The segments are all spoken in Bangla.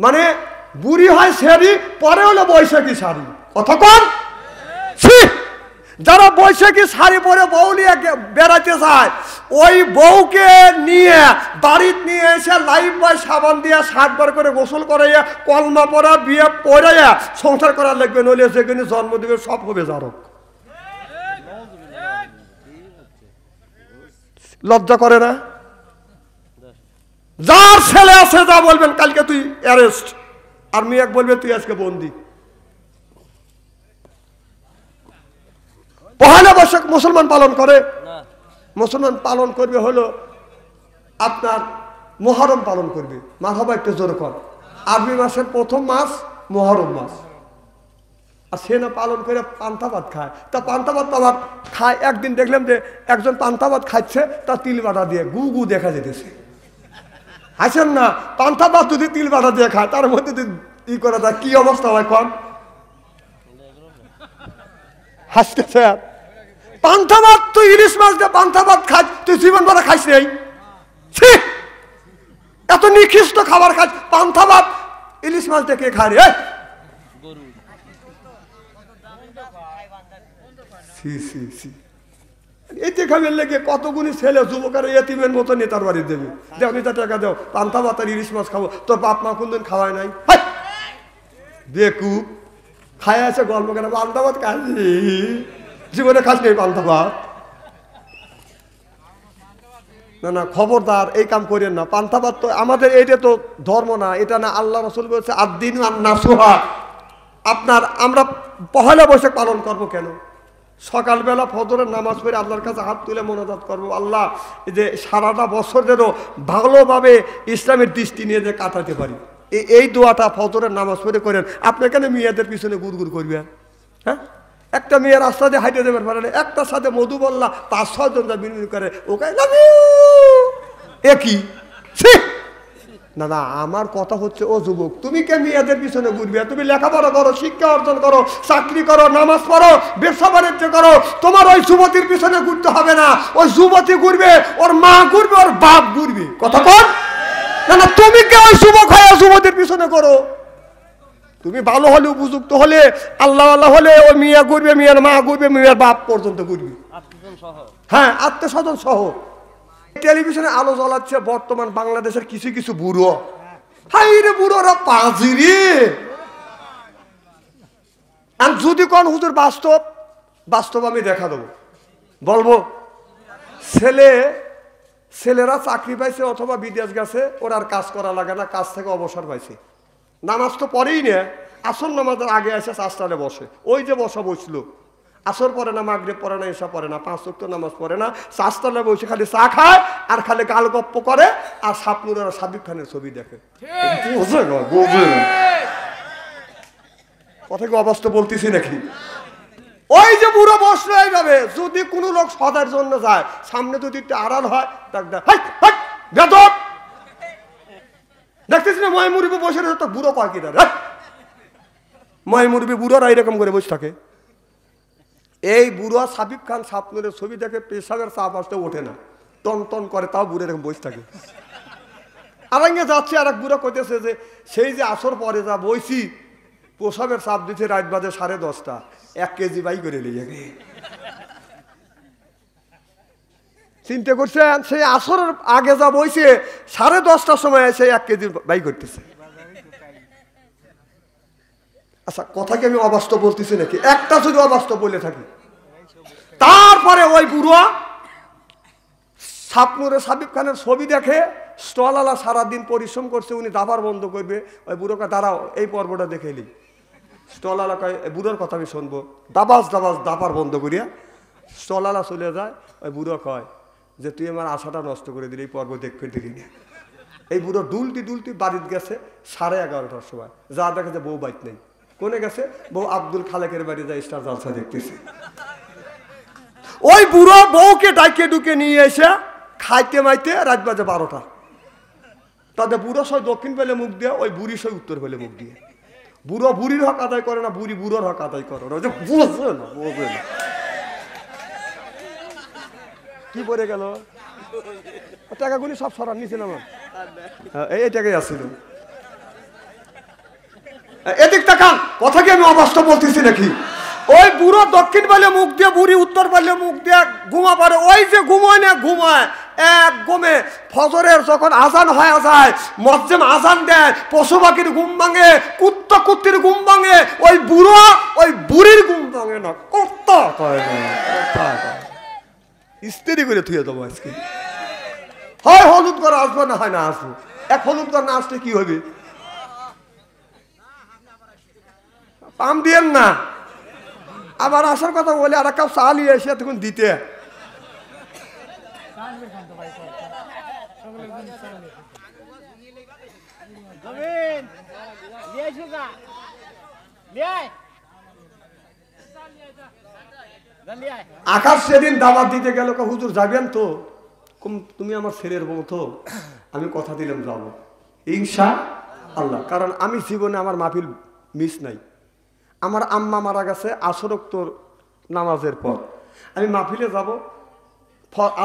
মানে বুড়ি হয় শাড়ি, পরে হলো বৈশাখী শাড়ি। কতক্ষণ যারা বৈশাখী শাড়ি পরে বউ নিয়ে বেড়াতে চায়, ওই বউকে নিয়ে বাড়িতে নিয়ে এসে লাইফ বয় সাবান দিয়ে 60 বার করে গোসল করাইয়া কলমা পড়া বিয়ে পড়াইয়া সংসার করার লাগবে, নইলে যেখানে জন্ম দেবে সব হবে জারক। লজ্জা করে না? যার ছেলে আছে যা বলবেন কালকে তুই অ্যারেস্ট, আর মেয়ে বলবে তুই আজকে বন্দি। পহেলা বৈশাখ মুসলমান পালন করে? মুসলমান পালন করবে হলো আপনার মুহররম পালন করবে। মারহাবা, একটু জোর কর। আরবি মাসের প্রথম মাস মুহররম মাস। আর সে না পালন করে পান্তা ভাত খায়। তা পান্তা ভাত আবার খায়। একদিন দেখলাম যে একজন পান্তা ভাত খাচ্ছে, তা তিল বাটা দিয়ে গু গু দেখা যেতেছে। হাসেন না? পান্তা ভাত যদি তিল বাটা দিয়ে খায়, তার মধ্যে যদি ই করে দেয়, কি অবস্থা হয় কম? হাসতেছে। পান্তা ভাত, তুই ইলিশ মাছ দিয়ে পান্তা ভাত খাস, তুই জীবন ভরা খাইস নেই? এত নিকৃষ্ট খাবার খাস, পান্তা ভাত ইলিশ মাছ দিয়ে কে খায় রে? এতে খাবেন লেগে কতগুলি ছেলে যুবকের এতিমের মতো নেতার বাড়ি দেবে, দেও নেতা টাকা দেও, পান্তা ভাত আর ইলিশ মাছ খাবো। তোর বাপ মা কোনদিন খাওয়ায় নাই? বেকুব, খায় আছে গল্প কেন? পান্তা ভাত খাচ্ছি, জীবনে খাস নেই পান্তা ভাত? না না, খবরদার এই কাম করেন না। পান্তা ভাত তো আমাদের, এইটা তো ধর্ম না, এটা না। আল্লাহ রাসূল বলছে আদ-দীন আন-নাসুহা। আপনার আমরা পহেলা বৈশাখ পালন করব কেন? সকালবেলা ফজরের নামাজ পড়ে আল্লাহর কাছে হাত তুলে মোনাজাত করব, আল্লাহ এই যে সারাটা বছর যেন ভালোভাবে ইসলামের দৃষ্টি নিয়ে যে কাটাতে পারি, এই দোয়াটা ফজরের নামাজ পড়ে করেন। আপনি কেন মেয়েদের পিছনে গুড়গুড় করবেন? হ্যাঁ, একটা মেয়ে রাস্তা দিয়ে হাইটে দেবেন পারে না, একটার সাথে মধু বললা 5-6 জন যা বিনবিন করে, ওকে লাভ ইউ একই। না না, আমার কথা হচ্ছে ও যুবক, তুমি কে মেয়েদের পিছনে ঘুরবে? তুমি লেখাপড়া করো, শিক্ষা অর্জন করো, চাকরি করো, নামাজ পড়ো, ব্যবসা বাণিজ্য করো। তোমার ওই যুবতীর পিছনে ঘুরতে হবে না। ওই যুবতী ঘুরবে, ওর মা ঘুরবে, ওর বাপ ঘুরবে। কথা কর না না, তুমি কে ওই যুবক হয়ে যুবতীর পিছনে করো? তুমি ভালো হলে, উপযুক্ত হলে, আল্লাহ আল্লাহ হলে, ওই মেয়ে ঘুরবে, মেয়ের মা ঘুরবে, মেয়ের বাপ পর্যন্ত ঘুরবে। হ্যাঁ, আত্মীয়স্বজন সহ। টেলিভিশনে আলো জ্বলাচ্ছে বর্তমান বাংলাদেশের কিছু কিছু বুড়ো। হাই রে, বুড়োরা পাজি রে। আর যদি কোন হুজুর বাস্তব বাস্তব আমি দেখা দেবো, বলবো ছেলেরা চাকরি পাইছে অথবা বিদেশ গেছে, ওরা আর কাজ করা লাগে না, কাজ থেকে অবসর পাইছে। নামাজ তো পড়েই না, আসর নামাজের আগে এসে চাষটালে বসে। ওই যে বসা বসল, আসর পড়ে না, মাগরিব পড়ে না, এসা পড়ে না, 5 ওয়াক্ত নামাজ পড়ে না, চাষটালে বসে খালি চা খায় আর খালি গাল গপ্প করে, আর শাপনুর আর সাবিক খানের ছবি দেখে। বোঝে না, বোঝে না কথা কি অবস্থা বলতেছি নাকি? ওই যে বুড়ো বসলো এইভাবে, যদি কোনো লোক সদার জন্য যায়, সামনে যদি একটু আড়াল হয়, দেখতেছি না ময় মুরবি বসে রয়েছে, তো বুড়ো কয় কি দাঁড়া? ময় মুরবি বুড়োরা এরকম করে বসে থাকে। এই বুড়ো সাবিক খান শাপনুরের ছবি দেখে পেশাবের চাপ আসতে ওঠে না, টন টন করে, তাও বুড়ো এরকম বসে থাকে। আরাঙ্গে যাচ্ছে, আর এক বুড়ো কইতেছে যে সেই যে আসর পরে যা বইছি, প্রসাবের চাপ দিচ্ছে রাত বাজে 10:30, 1 কেজি বাই করে নিয়ে যাবে। চিন্তা করছেন, সেই আসরের আগে যা বইছে 10:30টার সময় এসে 1 কেজি বাই করতেছে। আচ্ছা, কথা কি আমি অবাস্তব বলতেছি নাকি? একটা যদি অবাস্তব বলে থাকি, তারপরে ওই বুড়ো শাপনুরে সাবিক খানের ছবি দেখে, স্টলালা সারাদিন পরিশ্রম করছে, উনি দাবার বন্ধ করবে। ওই বুড়োকে দাঁড়াও, এই পর্বটা দেখে এলি। স্টলালা কয়, বুড়োর কথা আমি শুনবো। দাবার বন্ধ করিয়া স্টলালা চলে যায়। ওই বুড়ো কয় যে তুই আমার আশাটা নষ্ট করে দিলি, এই পর্ব দেখতে দিলি না। এই বুড়ো দুলটি বাড়িতে গেছে 11:30টার সময়, যা দেখে যে বউ বাইত নেই। কোনে গেছে? বউ আব্দুল খালেকের বাড়ি যায় স্টার জলসা দেখতেছে। ওই বুড়ো বউকে ডাইকে ডুকে নিয়ে এসে খাইতে মাইতে রাত বাজে 12টা। তাদের বুড়ো সয় দক্ষিণ পেলে মুখ দিয়ে, ওই বুড়ি সয় উত্তর পেলে মুখ দিয়ে। বুড়ো বুড়ির হক আদায় করে না, বুড়ি বুড়োর হক আদায় করে না। বোঝে না কি পড়ে গেল? টাকাগুলি সব সরার নিচে নামা, এই টাকাই আসছিল। এদিক তাকান, কথা কি আমি অবাস্তব বলতেছি নাকি? ওই বুড়ো দক্ষিণ পালে মুখ দিয়ে, বুড়ি উত্তর পালে মুখ দিয়ে ঘুমা পারে। ওই যে ঘুমায় না ঘুমায় এক ঘুমে, ফজরের যখন আজান হয়ে যায়, মজ্জেম আজান দেয়, পশু পাখির ঘুম ভাঙে, কুত্তা কুত্তির ঘুম ভাঙে, ওই বুড়ো ওই বুড়ির ঘুম ভাঙে না। কথা কয় না, কথা কয়। স্ত্রী করে থুয়ে দেবো আজকে। হয় হলুদ করে আসবো, না হয় না আসবো। এক হলুদ করে না আসলে কি হবে? পাম দিয়েন না। আবার আসার কথা বলে আর কাউ চালিয়ে এসে তখন দিতে। আকাশ সেদিন দাওয়াত দিতে গেল, হুজুর যাবেন তো? তুমি আমার ছেলের বউ তো, আমি কথা দিলাম যাবো ইনশাআল্লাহ। কারণ আমি জীবনে আমার মাহফিল মিস নাই। আমার আম্মা মারা গেছে আসর ওয়াক্তের নামাজের পর। আমি মাহফিলে যাব,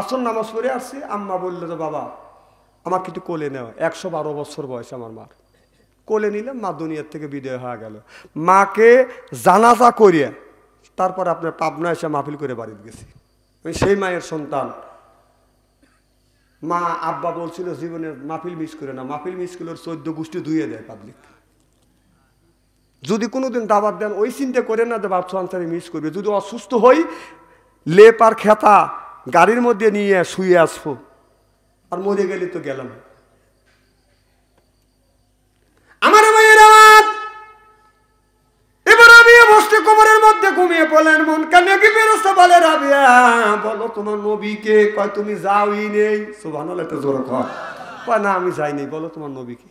আসর নামাজ পড়ে আসছি, আম্মা বললো যে বাবা আমাকে একটু কোলে নেওয়া। 112 বছর বয়স আমার মার। কোলে নিলাম, মা দুনিয়ার থেকে বিদায় হয়ে গেল। মাকে জানাজা করিয়ে তারপর আপনার পাবনা এসে মাহফিল করে বাড়িতে গেছি। আমি সেই মায়ের সন্তান। মা আব্বা বলছিল জীবনে মাহফিল মিস করে না, মাহফিল মিস করলে 14 গোষ্ঠী ধুয়ে দেয় পাবলিক। যদি কোনোদিন দাওয়াত দেন ওই চিন্তা করে না যে বাচ্চা আনসারি মিস করবে। যদি অসুস্থ হই, লেপ আর খেতা গাড়ির মধ্যে নিয়ে শুয়ে আসবো, আর মরে গেলে তো গেলাম। আমার ভাইয়ের আমার এবার রাবিয়া বসতে কবরের মধ্যে ঘুমিয়ে পড়লেন। মন কানে কি বেরোস্তা বলে রাবিয়া বলো তোমার নবীকে। কয় তুমি যাওই নেই। সুবহানাল্লাহ, তো জোরে কয় না আমি যাইনি। বলো তোমার নবীকে।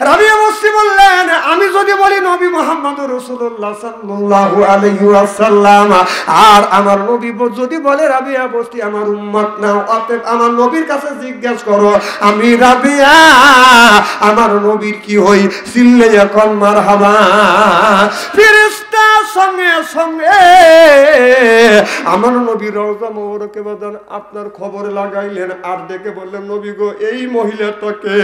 রাবিয়া বসতে বললেন আমি যদি বলি নবী মুহাম্মদুর রাসূলুল্লাহ সাল্লাল্লাহু আলাইহি ওয়াসাল্লাম, আর আমার নবী যদি বলে রাবিয়া বসতি আমার উম্মত না, অতএব আমার নবীর কাছে জিজ্ঞেস করো আমি রাবিয়া আমার নবীর কি হই। চিল্লে এখন মারহাবা। ফেরেশতা সঙ্গে সঙ্গে আমার নবী রওজা মোবারকে বাদান আপনার খবর লাগাইলেন, আর দেখে বললেন নবী গো এই মহিলাটাকে।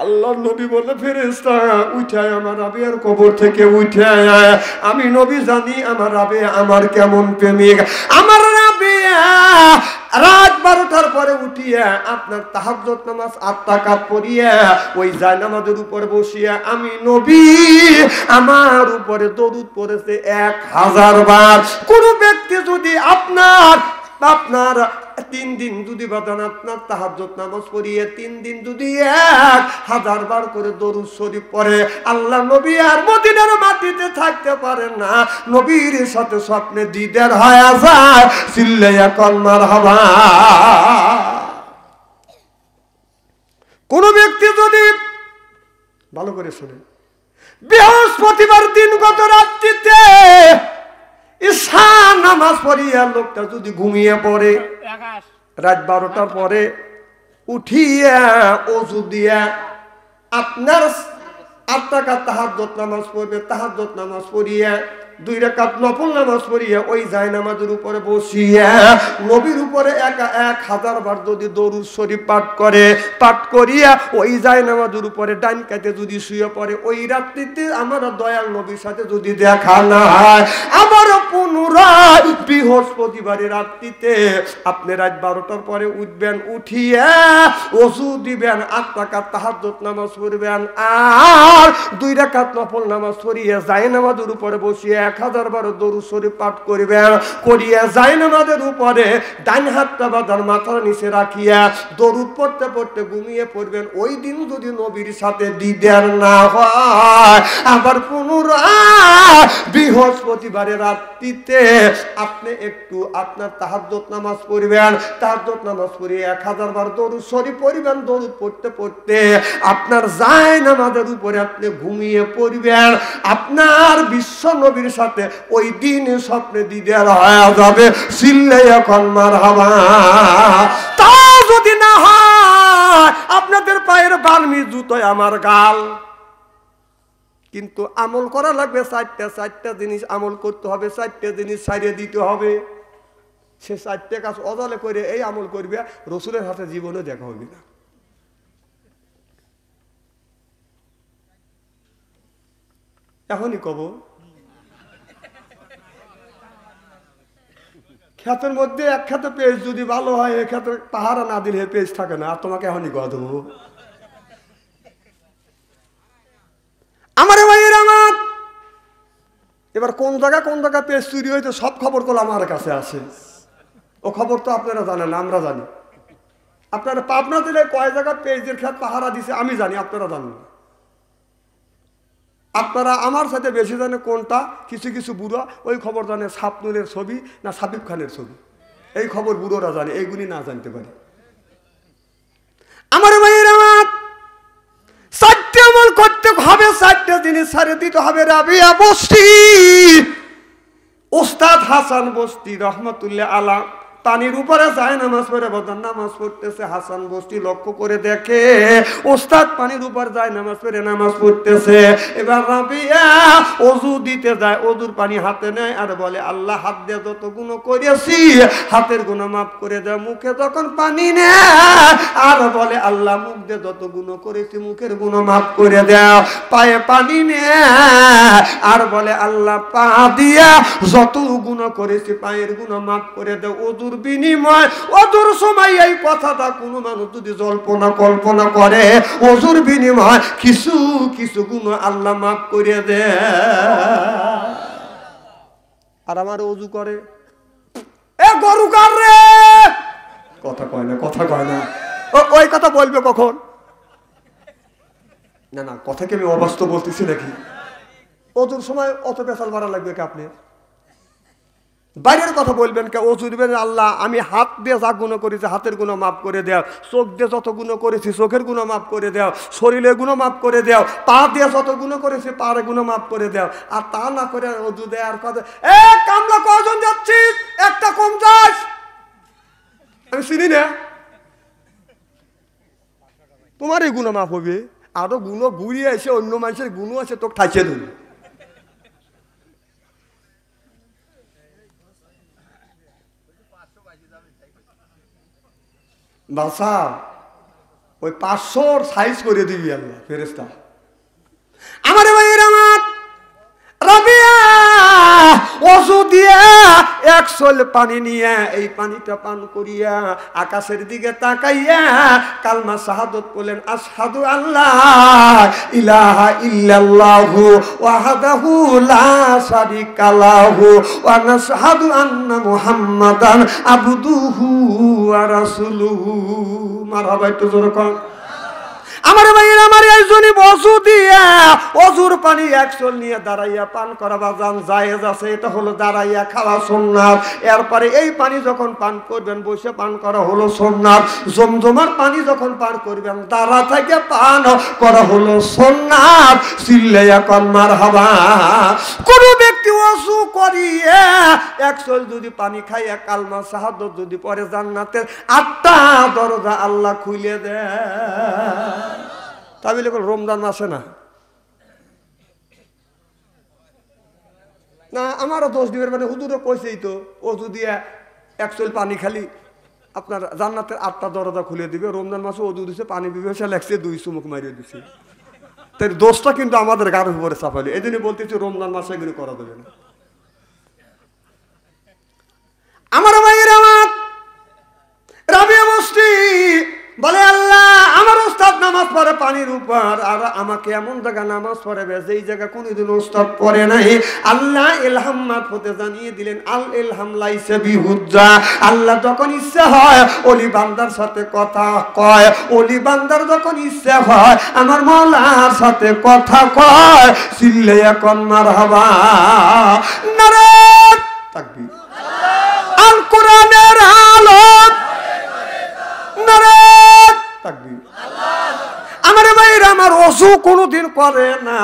আল্লাহর নবী বলে ফেরেশতা উঠায় আমার রাবিয়ার কবর থেকে উঠায়। আমি নবী জানি আমার রাবিয়া আমার কেমন প্রেমিক। আমার রাবিয়া রাত 12টার পরে উঠিয়া আপনার তাহাজ্জুদ নামাজ 8 রাকাত পড়িয়া ওই জায়নামাজের উপর বসিয়া আমি নবী আমার উপরে দরুদ পড়েছে 1000 বার। কোন ব্যক্তি যদি আপনার 3 দিন যদি বাদান আপনার তাহাজ্জুদ নামাজ পড়িয়ে 3 দিন যদি 1000 বার করে দরুদ শরীফ পড়ে, আল্লাহ নবী আর মদিনার মাটিতে থাকতে পারেন না। নবীর সাথে স্বপ্নে দিদার হয়ে যায়। চিল্লাইয়া কল মারহাবা। কোন ব্যক্তি যদি ভালো করে শুনেন, বৃহস্পতিবার দিন গত রাত্রিতে ঈশা নামাজ পড়িয়া লোকটা যদি ঘুমিয়ে পড়ে, রাত 12টার পরে উঠিয়া ওযু দিয়া আপনার 8 রাকাত তাহাজ্জুদ নামাজ পড়বে। তাহাজ্জুদ নামাজ পড়িয়া 2 রাকাত নফল নামাজ পড়িয়া ওই জায়নামাজের উপরে বসিয়া নবীর উপরে 1000 বার যদি দরুদ শরীফ পাঠ করে, পাঠ করিয়া ওই জায়নামাজের উপরে ডান কাতে যদি শুয়ে পড়ে, ওই রাত্রিতে আমার দয়াল নবীর সাথে যদি দেখা না হয়, আবার পুনরায় বৃহস্পতিবারের রাত্রিতে আপনি রাত 12টার পরে উঠবেন, উঠিয়া ওযু দিবেন, 8 রাকাত তাহাজ্জুদ নামাজ পড়বেন, আর 2 রাকাত নফল নামাজ পড়িয়া জায়নামাজের উপরে বসিয়া 1000 বার দরুদ শরীফ পাঠ করিবেন। করিয়া জায়নামাজের উপরে ডান হাতটা বাঁধার মাথার নিচে রাখিয়া দরুদ পড়তে পড়তে ঘুমিয়ে পড়বেন। ওই দিন যদি নবীর সাথে দিদার না হয়, আবার পুনরায় বৃহস্পতিবারের রাত্রিতে আপনি একটু আপনার তাহাজ্জুদ নামাজ পড়বেন। তাহাজ্জুদ নামাজ পড়ে 1000 বার দরুদ শরীফ পড়বেন। দরুদ পড়তে পড়তে আপনার জায়নামাজের উপরে আপনি ঘুমিয়ে পড়বেন। আপনার বিশ্ব নবীর সাথে ওই দিন স্বপ্নে দিদার হয়ে যাবে। চিল্লাই এখন মারহাবা। তা যদি না হয় আপনাদের পায়ের বার্মি জুতোয় আমার গাল। কিন্তু আমল করা লাগবে 4টা জিনিস আমল করতে হবে, 4টা জিনিস ছাড়িয়ে দিতে হবে। সে 4টা কাজ অদলে করে এই আমল করবে, রসুলের হাতে জীবনে দেখা হবে না। এখনই কব। ক্ষেতের মধ্যে এক ক্ষেতে পেজ যদি ভালো হয়, এ ক্ষেত্রে পাহারা না দিলে পেজ থাকে না। আর তোমাকে এখনই কয়া দেবো। আমার ভাইয়ের আমার, এবার কোন জায়গায় পেজ চুরি হয়েছে সব খবর গুলো আমার কাছে আসে। ও খবর তো আপনারা জানেন, আমরা জানি। আপনারা পাবনা জেলায় কয় জায়গা পেজের ক্ষেত পাহারা দিছে আমি জানি, আপনারা জানেন। আপনারা আমার সাথে বেশি জানে কোনটা। কিছু কিছু বুড়ো ওই খবর জানে সাপনুলের ছবি না সাবিব খানের ছবি, এই খবর বুড়োরা জানে, এইগুলি না জানতে পারে। আমার ভাইয়ের আমার, 4টে আমল করতে হবে, 4টে জিনিস ছেড়ে দিতে হবে। রাবিয়া বস্তি, ওস্তাদ হাসান বস্তি রহমতুল্লাহ আলাইহি পানির উপরে যায় নামাজ পড়ে, বদন নামাজ পড়তেছে। হাসান বস্তি লক্ষ্য করে দেখে ওস্তাদ পানির উপর যায় নামাজ পড়ে, নামাজ পড়তেছে। এবার রাবিয়া ওযু দিতে যায়, ওযুর পানি হাতে নেয় আর বলে, আল্লাহ হাত দিয়ে যত গুনাহ করেছি হাতের গুনাহ মাফ করে দাও। মুখে যখন পানি নেয় আর বলে, আল্লাহ মুখ দিয়ে যত গুনাহ করেছি মুখের গুনাহ মাফ করে দাও। পায়ে পানি নেয় আর বলে, আল্লাহ পা দিয়া যত গুনাহ করেছি পায়ের গুনাহ মাফ করে দাও। ওযুর বিনিময়, ওযুর সময় এই কথাটা কোন মানুষ যদি কল্পনা করে, ওযুর বিনিময় কিছু কিছু গুনাহ আল্লাহ মাফ করে দেয়। আর আমার ওযু করে এ গরু কার রে, কথা কয় না, কথা কয় না। ওই কথা বলবে কখন? না না, কথা কি আমি অবাস্তব বলতেছি নাকি? ওযুর সময় অত পেশাল মারা লাগবে কে? আপনি বাইরের কথা বলবেন কে? ওযু দিবেন, আল্লাহ আমি হাত দিয়ে যা গুনাহ করেছি হাতের গুনাহ মাফ করে দাও, চোখ দিয়ে যত গুনাহ করেছি চোখের গুনাহ মাফ করে দাও, শরীরের গুনাহ মাফ করে দাও, পা দিয়ে যত গুনাহ করেছি পার গুনাহ মাফ করে দাও। আর তা না করে ওযু দেয় আর কথা, এ কামলা কয়জন যাচ্ছিস, একটা কম যাস, আমি চিনি না, তোমার এই গুনাহ মাফ হবে। আরো গুনাহ ঘুরিয়ে এসে অন্য মানুষের গুনাহ আছে তোকে ঠাইছে দেবে। বাসা ওই 500 সাইজ করে দিবি আল্লাহ ফেরেশতা। আমার ভাইয়ের আমার, রাবিয়া ওযু দিয়া এক সোল পানি নিয়ে এই পানিটা পান করিয়া আকাশের দিকে তাকাইয়া কালমা শাহাদাত বলেন, আশহাদু আল্লা ইলাহা ইল্লাল্লাহু ওয়াহদাহু লা শারীকা লাহু ওয়া নাশহাদু আন্না মুহাম্মাদান আবদুহু ওয়া রাসূলুহু। মারহাবা, একটু জোরে কর। আমার ভাইয়ের আমার, এই জন্য ওযু দিয়া ওযুর পানি এক চল নিয়ে দাঁড়াইয়া পান করা বাজান জায়েজ আছে, এটা হলো দাঁড়াইয়া খাওয়া সুন্নাত। এরপরে এই পানি যখন পান করবেন বসে পান করা হলো সুন্নাত। জমজমার পানি যখন পান করবেন দাঁড়া থেকে পান করা হলো সুন্নাত। চিল্লাইয়া কর মারহাবা। কোন ব্যক্তি ওযু করিয়া এক চল যদি পানি খাইয়া কালমা শাহাদাত যদি পড়ে, জান্নাতের 8টা দরজা আল্লাহ খুলে দেয়। তাহলে রমজান মাসে না না আমারও 10 দিনের মানে হুজুরও কইছেই তো, ও যদি এক চল পানি খালি আপনার জান্নাতের 8টা দরজা খুলে দিবে। রমজান মাসে ওযু দিছে, পানি বিবেশা লাগছে, 2 চুমুক মারিয়ে দিছে। তাই দোষটা কিন্তু আমাদের গাড়ির উপরে চাপালি। এই জন্য বলতেছি রমজান মাসে এগুলো করা যাবে না। আমার ভাইয়ের আমার, রাবিয়া বস্তি বলে, আল্লাহ আমার ওস্তাদ নামাজ পড়ে পানির উপর, আর আমাকে এমন জায়গা নামাজ পড়াবে যেই জায়গা কোনোদিন ওস্তাদ পড়ে নাই। আল্লাহ ইলহাম মারফতে জানিয়ে দিলেন, আল ইলহাম লাইসা বিহুজ্জা। আল্লাহ যখন ইচ্ছা হয় ওলি বান্দার সাথে কথা কয়, ওলি বান্দার যখন ইচ্ছা হয় আমার মাওলার সাথে কথা কয়। চিল্লাইয়া কোন মারহাবা, নারে তাকবীর। আল কোরআনের আলোক, নারে তাকবীর। আমার ভাইরা আমার, ওযু কোনোদিন করে না,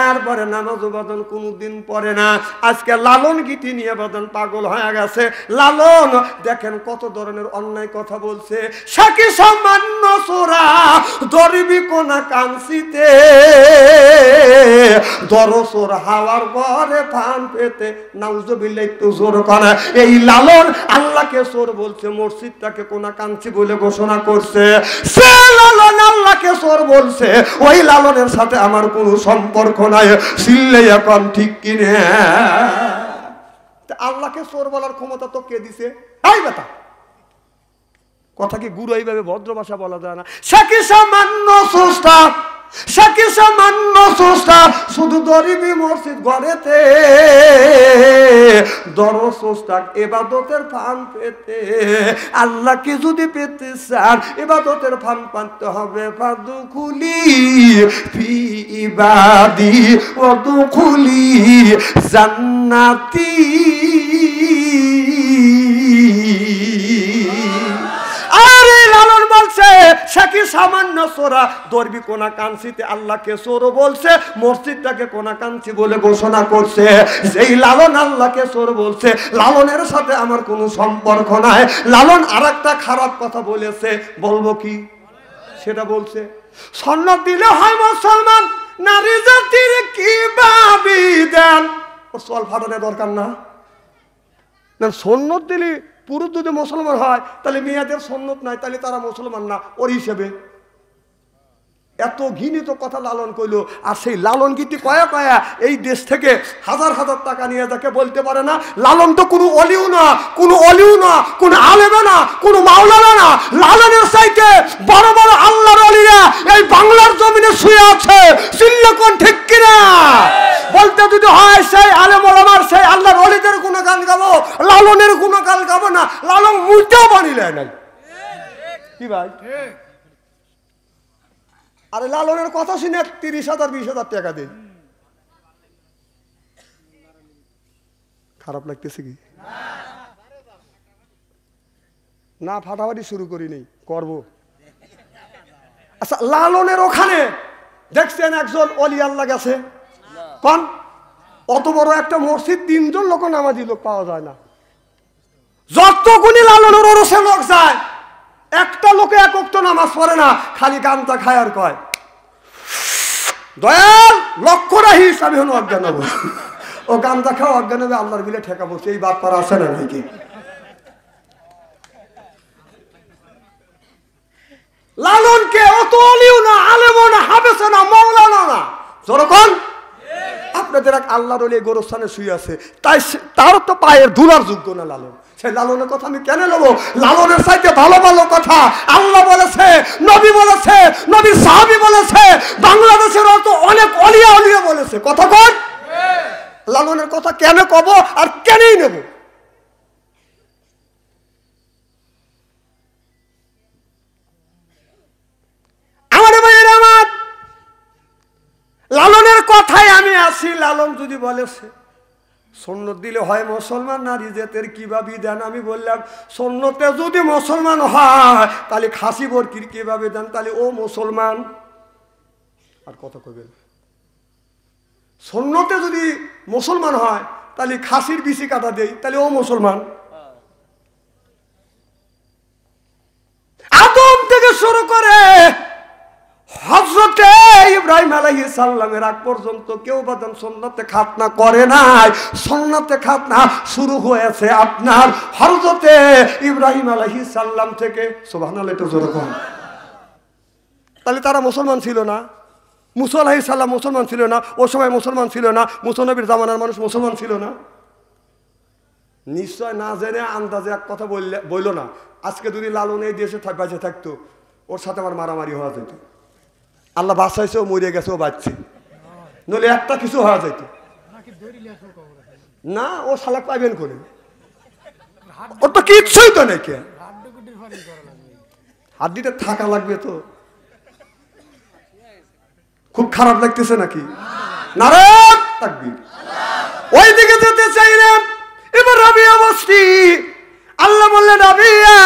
এরপরে নামাজ বাদন কোনোদিন পড়ে না। আজকে লালন গীতি নিয়ে বাদন পাগল হয়ে গেছে। লালন দেখেন কত ধরনের অন্যায় কথা বলছে। সাকি সামান্য সোরা ধরবি কোনা কাঞ্চিতে, দরসোর হাওয়ার ঘরে ফান পেতে নাউজুবিল্লাহ একটু জোর করে। এই লালন আল্লাহকে চোর বলছে, মসজিদটাকে কোনা কাঞ্চি বলে ঘোষণা করছে। সে লালন আল্লাহকে চোর বলছে, ওই লালনের সাথে আমার কোনো সম্পর্ক নাই। সিল্লে এখন ঠিক কিনে আল্লাহকে চোর বলার ক্ষমতা তো কে দিছে? এই বেটা, কথা কি গুরু এইভাবে ভদ্র ভাষা বলা যায় না? সে কি সামান্য স্রষ্টা, সে কি সামান্য স্রষ্টা, শুধু গরিবি মসজিদ গড়েতে দরস্রষ্টা ইবাদতের ফান পেতে। আল্লাহকে যদি পেতে চান ইবাদতের ফান পাতে হবে ফাদুখুলি ফি ইবাদি ওয়াদুখুলি জান্নাতি। আরে লালন বলছে সে কি সামান্য চোরা, দরবি কোনা কাঞ্চিতে আল্লাহকে চোর বলছে, মসজিদটাকে কোনা কাঞ্চি বলে ঘোষণা করছে। যেই লালন আল্লাহকে চোর বলছে, লালনের সাথে আমার কোনো সম্পর্ক নাই। লালন আরেকটা খারাপ কথা বলেছে, বলবো কি? সেটা বলছে সন্ন্যত দিলে হয় মুসলমান, নারী জাতির কি ভাবি দেন। ওর চল ফাটানোর দরকার না, সন্ন্যত দিলে পুরুষ যদি মুসলমান হয় তাহলে মেয়েদের সন্ন্যত নাই, তাহলে তারা মুসলমান না ওর হিসেবে। এত ঘৃণিত কথা লালন কইল। আর সেই লালন গীতি কয়া কয়া এই দেশ থেকে হাজার হাজার টাকা নিয়ে যাকে বলতে পারে না। লালন তো কোনো অলিও না, কোনো অলিও না, কোনো আলেমে না, কোনো মাওলানা না। লালনের চাইতে বড় বড় আল্লাহর অলিরা এই বাংলার জমিনে শুয়ে আছে। চিল্লাকন ঠিক কিনা? বলতে যদি হয় সেই আলেম ওলামার, সেই আল্লাহর অলিদের কোনো গান গাবো, লালনের কোনো গান গাবো না। লালন মুইটাও বানিলে নাই কি ভাই? আরে লালনের কথা শুনে 30,000 20,000 টাকা দেয়। খারাপ লাগতেছে কি না? ফাটাফাটি শুরু করি নেই, করবো। আচ্ছা, লালনের ওখানে দেখছেন একজন অলি আল্লাহ গেছে কোন? অত বড় একটা মসজিদ 3 জন লোক নামাজি লোক পাওয়া যায় না। যতগুলি লালনের ওরসে লোক যায়, একটা লোকে এক ওয়াক্ত নামাজ পড়ে না, খালি গানটা খায় আর কয় দয়াল লক্ষ্য রাখিস আমি হলো অজ্ঞান হবো। ও গানটা খাওয়া অজ্ঞান হবে, আল্লাহর বিলে ঠেকা বসে। এই বাদ পারা আছে না নাকি? লালনকে অত অলিও না, আলেমও না, হাফেজও না, মাওলানা না, যখন আপনাদের এক আল্লাহর ওলি গোরস্থানে শুয়ে আছে, তাই তার তো পায়ের ধুলার যোগ্য না লালন। সেই লালনের কথা আমি কেন নেবো? লালনের চাইতে ভালো ভালো কথা আল্লাহ বলেছে, নবী বলেছে, নবীর সাহাবী বলেছে, বাংলাদেশের অত অনেক অলিয়া অলিয়া বলেছে। কথা কন, লালনের কথা কেন কব আর কেনই নেব? আমার ভাইয়ের আমার, লালনের কথায় আমি আসি। লালন যদি বলেছে সন্ন্যত দিলে হয় মুসলমান, নারী জাতের কিভাবে দেন? আমি বললাম সন্ন্যতে যদি মুসলমান হয় তাহলে খাসি বরকির কিভাবে দেন? তাহলে ও মুসলমান। আর কথা কইবেন, সন্ন্যতে যদি মুসলমান হয় তাহলে খাসির বিচি কাটা দেই, তাহলে ও মুসলমান। আদম থেকে শুরু করে হযরতে ইব্রাহিম আলাইহিস সালামের আগ পর্যন্ত কেউ বাদন সুন্নতে খাতনা করে নাই। সুন্নতে খাতনা শুরু হয়েছে আপনার হযরতে ইব্রাহিম আলাইহিস সালাম থেকে। সুবহানাল্লাহ, একটু জোরে বলুন। তাহলে তারা মুসলমান ছিল না? মুসা আলাইহিস সালাম মুসলমান ছিল না? ও সময় মুসলমান ছিল না? মুসা নবীর জামানার মানুষ মুসলমান ছিল না? নিশ্চয় না জেনে আন্দাজে এক কথা বললো না। আজকে যদি লালন এই দেশে বেঁচে থাকতো, ওর সাথে আমার মারামারি হওয়া যেত। আল্লাহ বাঁচাইছে, ও মরে গেছে, ও বাঁচছে, নইলে একটা কিছু হওয়া যেত না। ও শালাক পাইবেন করে, ওর তো কিচ্ছুই তো নেই। কে হাড্ডিটা থাকা লাগবে তো। খুব খারাপ লাগতেছে নাকি? নারে তাকবীর। ওই দিকে যেতে চাই না। এবার রাবিয়া বসতি আল্লাহ বললেন, রাবিয়া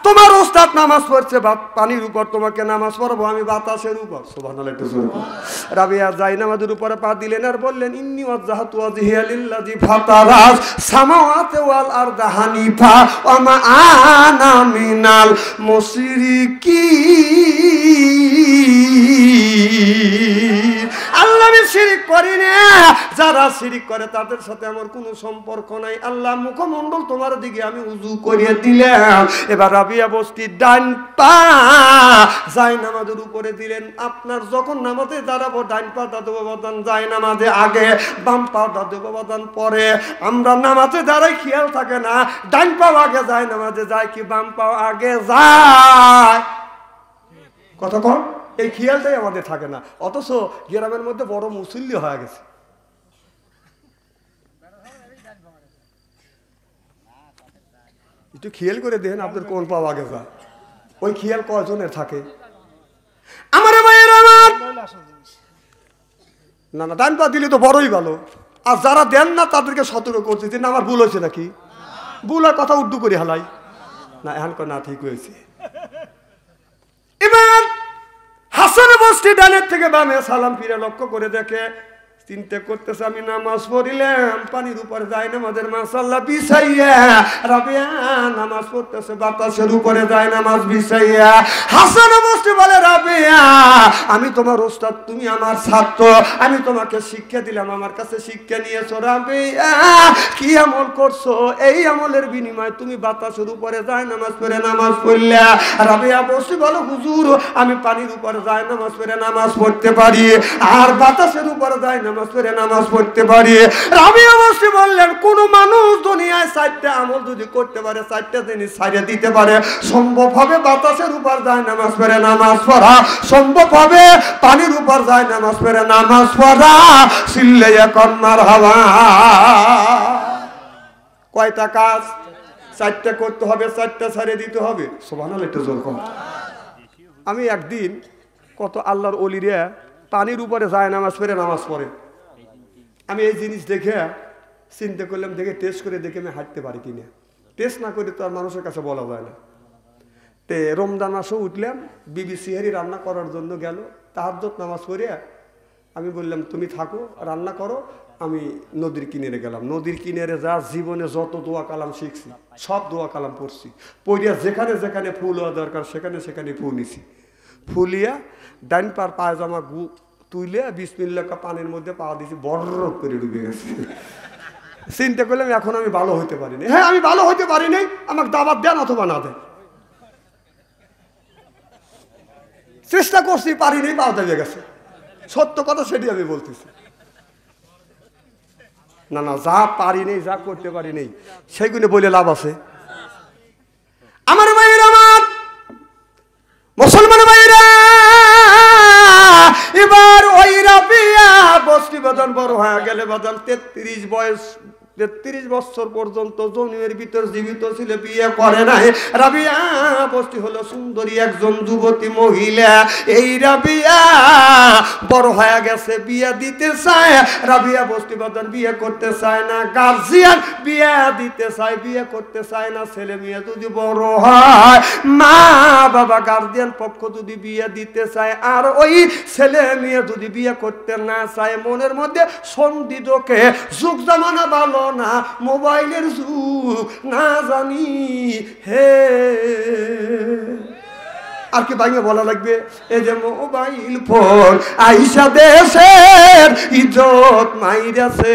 তোমার ওস্তাদ নামাজ পড়ছে পানির উপর, তোমাকে নামাজ পড়াবো আমি বাতাসের উপর। সুবহানাল্লাহ, একটু জোরে। রাবিয়া যাই নামাজের উপরে পা দিলেন আর বললেন, ইন্নী ওয়াজজাহতু ওয়াজহিয়া লিল্লাযী ফাতারাস সামাওয়াতি ওয়াল আরদা হানিফা ওয়া মা আনা মিনাল মুশরিকিন। আল্লাহ আমি শিরিক করি না, যারা শিরিক করে তাদের সাথে আমার কোনো সম্পর্ক নাই। আল্লাহ মুখমণ্ডল তোমার দিকে আমি উজু করিয়ে দিলাম। এবার রাবিয়া বস্তির ডান পা যায় নামাজের উপরে দিলেন। আপনার যখন নামাজে দাঁড়াবো ডান পা দাদু বাবাদান যায় নামাজে আগে, বাম পা দাদু বাবাদান পরে। আমরা নামাজে দাঁড়াই খেয়াল থাকে না ডান পা আগে যায় নামাজে যায় কি বাম পা আগে যায়, কথা কম এই খেয়ালটাই আমাদের থাকে না। অথচ গ্রামের মধ্যে বড় মুসল্লি হয়ে গেছে। একটু খেয়াল করে দেখেন আপনার কোন পা আগে যায়, ওই খেয়াল কয়জনের থাকে? আমার ভাইয়ের আমার না না ডান পা দিলে তো বড়ই ভালো। আর যারা দেন না তাদেরকে সতর্ক করছে যে না আমার ভুল হয়েছে নাকি, ভুল আর কথা উর্দু করে হালাই না, এখন না ঠিক হয়েছে। এবার হাসান বস্তি ডানের থেকে বামে সালাম ফিরে লক্ষ্য করে দেখে, চিন্তা করতেছে আমি নামাজ পড়িলাম পানির উপরে যায় নামাজের মাশাআল্লাহ বিছাইয়া, রাবিয়া নামাজ পড়তেছে বাতাসের উপরে যায় নামাজ বিছাইয়া। হাসান বস্তি বলে রাবিয়া আমি তোমার ওস্তাদ, তুমি আমার ছাত্র, আমি তোমাকে শিক্ষা দিলাম, আমার কাছে শিক্ষা নিয়েছো। রাবিয়া কি আমল করছো, এই আমলের বিনিময়ে তুমি বাতাসের উপরে যায় নামাজ পড়ে নামাজ পড়লা। রাবিয়া বস্তি বলো হুজুর আমি পানির উপরে যায় নামাজ পড়ে নামাজ পড়তে পারি, আর বাতাসের উপরে যায় নামাজ পড়ে নামাজ পড়তে পারি। রাবিয়া বস্তি বললেন কোন মানুষ দুনিয়ায় 4টা আমল যদি করতে পারে, 4টা জিনিস ছাড়িয়ে দিতে পারে, সম্ভব হবে বাতাসের উপর যায় নামাজ পড়ে নামাজ পড়া, সম্ভব হবে পানির উপর যায় নামাজ পড়ে নামাজ পড়া। সিল্লাইয়া কন্মার হাওয়া কয়টা কাজ? 4টা করতে হবে, 4টা ছাড়িয়ে দিতে হবে। সুবহানাল্লাহ, একটু জোর কর। আমি একদিন কত আল্লাহর ওলিরা পানির উপরে যায় নামাজ পড়ে নামাজ পড়ে, আমি এই জিনিস দেখে চিন্তা করলাম, দেখে টেস্ট করে দেখে আমি হাঁটতে পারি কিনা। টেস্ট না করে তো আর মানুষের কাছে বলা যায় না। তে রমজান মাসে উঠলাম, বিবি সিহারি রান্না করার জন্য গেল, তাহাজ্জুদ নামাজ পড়ে আমি বললাম তুমি থাকো রান্না করো, আমি নদীর কিনারে গেলাম। নদীর কিনারে যা জীবনে যত দোয়া কালাম শিখছি সব দোয়া কালাম পড়ছি, পড়িয়া যেখানে যেখানে ফুল হওয়া দরকার সেখানে সেখানে ফুল নিছি। ফুলিয়া ডাইন পার পায়জামা তুইলে বিসমিল্লাহ পানির মধ্যে পা দিয়েছি, বড় করে ডুবে গেছে। চিন্তা করলাম এখন আমি ভালো হইতে পারিনি। হ্যাঁ আমি ভালো হইতে পারিনি, আমাকে দাবাত দেন অথবা না দেন, চেষ্টা করছি পারিনি, পা দেবে গেছে। সত্য কথা সেটি আমি বলতেছি। না না যা পারি নেই, যা করতে পারি নেই সেগুলো বলে লাভ আছে? আমার ভাইয়ের আমার মুসলমান ভাইরা, এবার ওই রাবিয়া বস্তি বাদান বড় হয়ে গেলে বাদান 33 বছর পর্যন্ত জমির ভিতর জীবিত ছিল, বিয়ে করে নাই। রাবিয়া বস্তি হলো সুন্দরী একজন যুবতী মহিলা। এই রাবিয়া বড় হয়ে গেছে, বিয়ে দিতে চায়। রাবিয়া বস্তি বাদান বিয়ে করতে চায় না, গার্জিয়ান বিয়ে দিতে চায়, বিয়ে করতে চায় না। ছেলে মেয়ে যদি বড় হয়, মা বাবা গার্জিয়ান পক্ষ যদি বিয়ে দিতে চায়, আর ওই ছেলে মেয়ে যদি বিয়ে করতে না চায়, মনের মধ্যে সন্দিদকে যুগ জামানা ভালো না, মোবাইলের যুগ না জানি হে। আর কি ভাঙে বলা লাগবে? এই যে মোবাইল ফোন আইসা দেশের ইজ্জত মাইরাছে,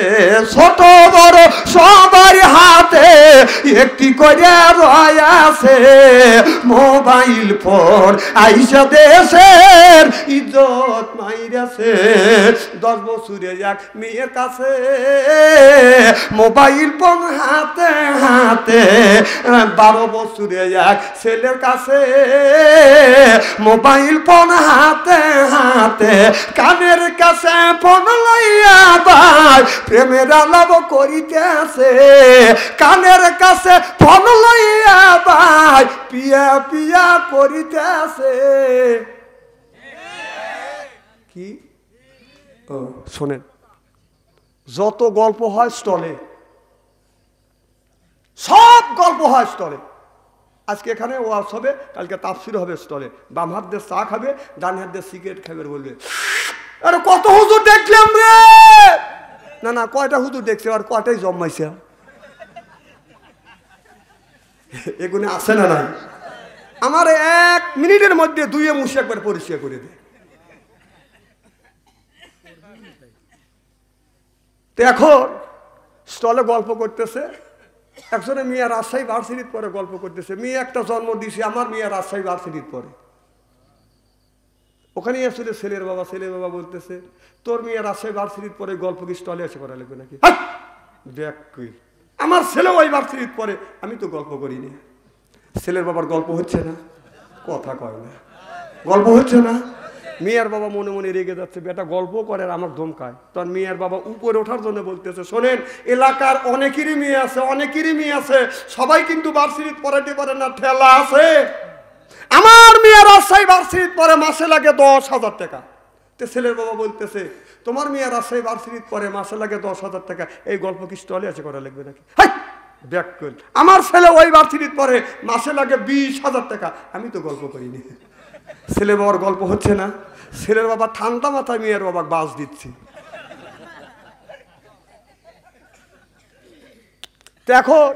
ছোট বড় সবার হাতে একটি করে রয়াছে। মোবাইল ফোন আইসা দেশের ইজ্জত মাইরাছে। 10 বছরের এক মেয়ের কাছে মোবাইল ফোন হাতে হাতে, 12 বছরের এক ছেলের কাছে মোবাইল ফোন হাতে হাতে, কানের কাছে ফোন লইয়া ভাই প্রেমের আলাপ করিতেছে। কানের কাছে ফোন লইয়া ভাই পিয়া পিয়া করিতেছে। কি শোনেন, যত গল্প হয় স্টলে, সব গল্প হয় স্টলে। আজকে এখানে ওয়াজ হবে, কালকে তাফসির হবে স্টলে। বাম হাত দিয়ে চা খাবে, ডান হাত দিয়ে সিগারেট খাবে, বলবে আরে কত হুজুর দেখলাম রে। না না কয়টা হুজুর দেখছে আর কয়টাই জন্মাইছে, এগুলো আছে না নাই? আমার 1 মিনিটের মধ্যে 2 মুশি একবার পরিষ্কার করে দেয়। তো এখন স্টলে গল্প করতেছে, একজনে মিয়া রাজশাহী ভার্সিটির পরে গল্প করতেছে, মেয়ে একটা জন্ম দিয়েছে, আমার মিয়া রাজশাহী ভার্সিটির পরে। ওখানে আসলে ছেলের বাবা বলতেছে, তোর মেয়ে রাজশাহী ভার্সিটির পরে গল্প কি স্টলে এসে করা লাগবে নাকি? আমার ছেলে ওই ভার্সিটির পরে, আমি তো গল্প করিনি। ছেলের বাবার গল্প হচ্ছে না, কথা কয় না, গল্প হচ্ছে না। মেয়ের বাবা মনে মনে রেগে যাচ্ছে, বেটা গল্প করে আর আমার ধমকায়। তখন মেয়ের বাবা উপরে ওঠার জন্য বলতেছে, শোনেন, এলাকার অনেকেরই মেয়ে আছে, অনেকেরই মেয়ে আছে, সবাই কিন্তু ভার্সিটির পড়াতে পারে না, ঠেলা আছে। আমার মেয়ে রাজশাহী ভার্সিটির পরে মাসে লাগে 10,000 টাকা। তো ছেলের বাবা বলতেছে, তোমার মেয়ে রাজশাহী ভার্সিটির পরে মাসে লাগে 10,000 টাকা, এই গল্প কি স্টলে আছে করা লাগবে নাকি? আমার ছেলে ওই ভার্সিটির পরে মাসে লাগে 20,000 টাকা, আমি তো গল্প করিনি। ছেলে বাবার গল্প হচ্ছে না। ছেলের বাবা ঠান্ডা মাথায় মেয়ের বাবা বাস দিচ্ছি। এখন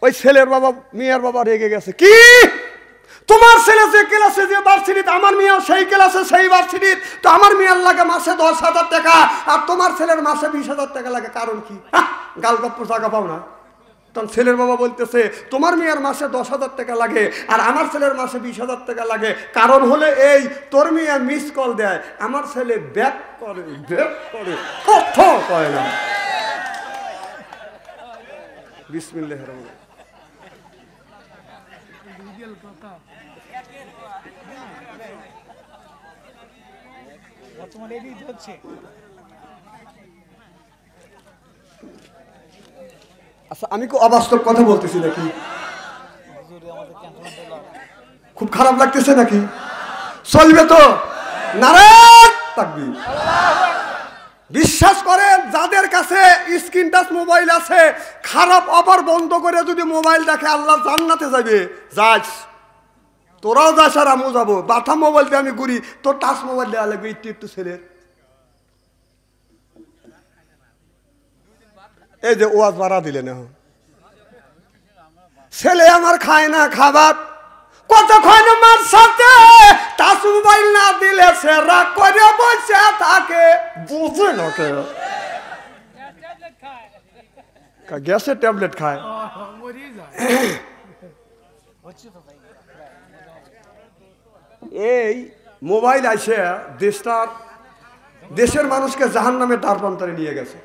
ওই ছেলের বাবা মেয়ের বাবা রেগে গেছে, কি তোমার ছেলে যে ক্লাসে যে ভার্সিটিতে, আমার মেয়েও সেই ক্লাসে সেই ভার্সিটির, তো আমার মেয়ের লাগে মাসে 10,000 টাকা আর তোমার ছেলের মাসে 20,000 টাকা লাগে, কারণ কি? গাল গপ্প জায়গা পাও না। তখন ছেলের বাবা বলতেছে, তোমার মেয়ের মাসে 10,000 টাকা লাগে আর আমার ছেলের মাসে 20,000 টাকা লাগে, কারণ হলে এই, তোর মেয়ে মিস কল দেয়, আমার ছেলে ব্যাক করে, কথা কয় না। বিসমিল্লাহির রহমানির আচ্ছা, আমি কি অবাস্তব কথা বলতেছি নাকি? খুব খারাপ লাগতেছে নাকি? চলবে তো? নারায়ণ তাকবীর। বিশ্বাস করেন, যাদের কাছে স্ক্রিন টাচ মোবাইল আছে, খারাপ অফার বন্ধ করে যদি মোবাইল দেখে, আল্লাহ জান্নাতে যাবে। যাস, তোরাও যাস আর আমিও যাবো। বাটা মোবাইল দিয়ে আমি ঘুরি, তোর টাচ মোবাইল দেওয়া লাগবে একটু ছেলের। এই যে ওয়াজ বাড়া দিলেন, এখন ছেলে আমার খায় না খাবার, কতক্ষণ আমার সাথে টাচ মোবাইল না দিলে সে রাগ করে বসে থাকে, বুঝে না কেন? গ্যাসের ট্যাবলেট খায়। এই মোবাইল আইসে দেশের মানুষকে জাহান্নামে তার প্রান্তরে নিয়ে গেছে।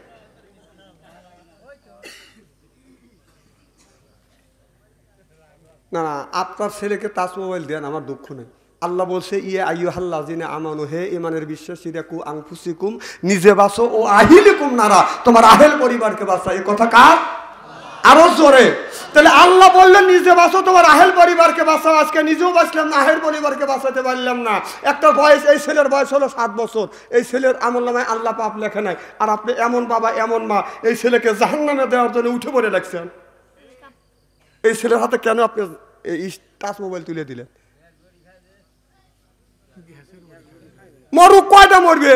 না না, আপনার ছেলেকে টাচ মোবাইল দেন, আমার দুঃখ নেই। আল্লাহ বলছে, ইয়ে আইয়ুহাল্লাযিনা আমানু, হে ঈমানের বিশ্বাসীরা, কু আনফুসিকুম, নিজে বাঁচো, ও আহিলিকুম নারা, তোমার আহেল পরিবারকে বাঁচাও। এই কথা কার? আরো জোরে। তাহলে আল্লাহ বললেন নিজে বাঁচো, তোমার আহেল পরিবারকে বাঁচাও। আজকে নিজেও বাঁচলাম না, আহেল পরিবারকে বাঁচাতে পারলাম না। একটা বয়স, এই ছেলের বয়স হলো 7 বছর, এই ছেলের আমলনামায় আল্লাহ পাপ লেখে নাই, আর আপনি এমন বাবা এমন মা, এই ছেলেকে জাহান্নামে দেওয়ার জন্য উঠে পড়ে লাগছেন। এই ছেলের হাতে কেন আপনি এই টাচ মোবাইল তুলে দিলেন? মরুক, কয়টা মরবে?